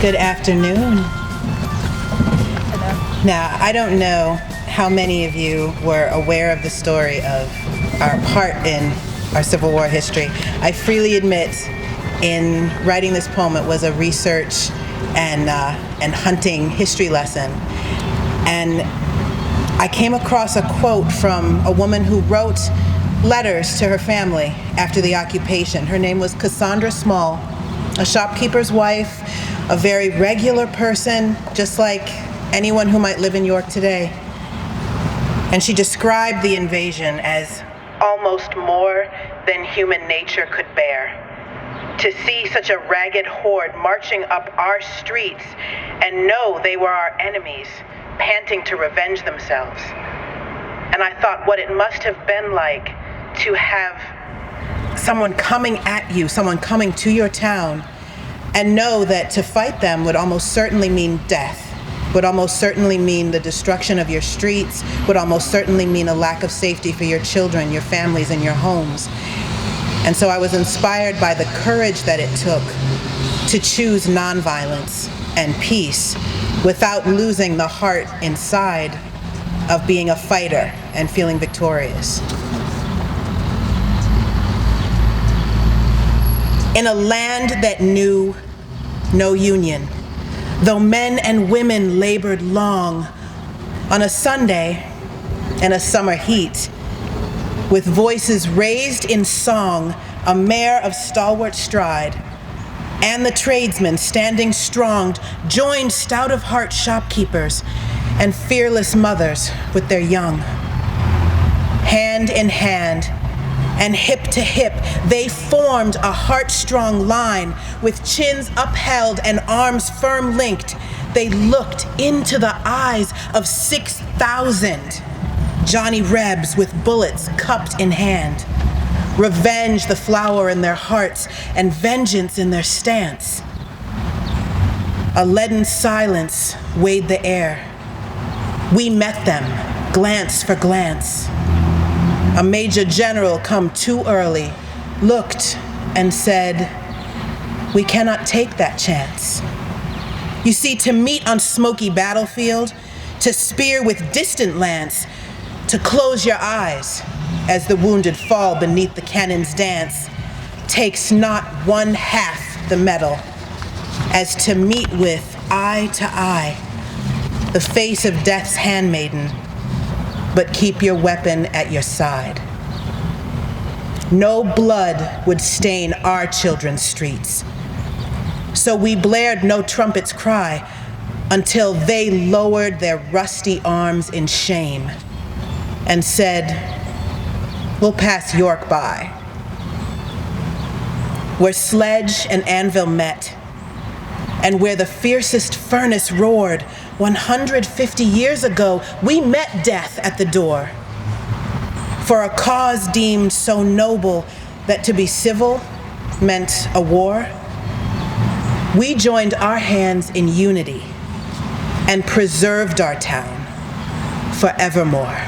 Good afternoon. Now, I don't know how many of you were aware of the story of our part in our Civil War history. I freely admit, in writing this poem, it was a research and hunting history lesson. And I came across a quote from a woman who wrote letters to her family after the occupation. Her name was Cassandra Small, a shopkeeper's wife, a very regular person, just like anyone who might live in York today. And she described the invasion as almost more than human nature could bear. To see such a ragged horde marching up our streets and know they were our enemies, panting to revenge themselves. And I thought what it must have been like to have someone coming at you, someone coming to your town, and know that to fight them would almost certainly mean death, would almost certainly mean the destruction of your streets, would almost certainly mean a lack of safety for your children, your families, and your homes. And so I was inspired by the courage that it took to choose nonviolence and peace without losing the heart inside of being a fighter and feeling victorious. In a land that knew no union, though men and women labored long, on a Sunday in a summer heat, with voices raised in song, a mare of stalwart stride, and the tradesmen standing strong, joined stout of heart shopkeepers and fearless mothers with their young. Hand in hand, and hip to hip, they formed a heart-strong line with chins upheld and arms firm linked. They looked into the eyes of 6,000 Johnny Rebs with bullets cupped in hand. Revenge the flower in their hearts and vengeance in their stance. A leaden silence weighed the air. We met them, glance for glance. A major general come too early, looked and said, "We cannot take that chance." You see, to meet on smoky battlefield, to spear with distant lance, to close your eyes as the wounded fall beneath the cannon's dance, takes not one half the mettle as to meet with eye to eye the face of death's handmaiden, but keep your weapon at your side. No blood would stain our children's streets, so we blared no trumpet's cry until they lowered their rusty arms in shame and said, "We'll pass York by." Where sledge and anvil met, and where the fiercest furnace roared, 150 years ago, we met death at the door. For a cause deemed so noble that to be civil meant a war, we joined our hands in unity and preserved our town forevermore.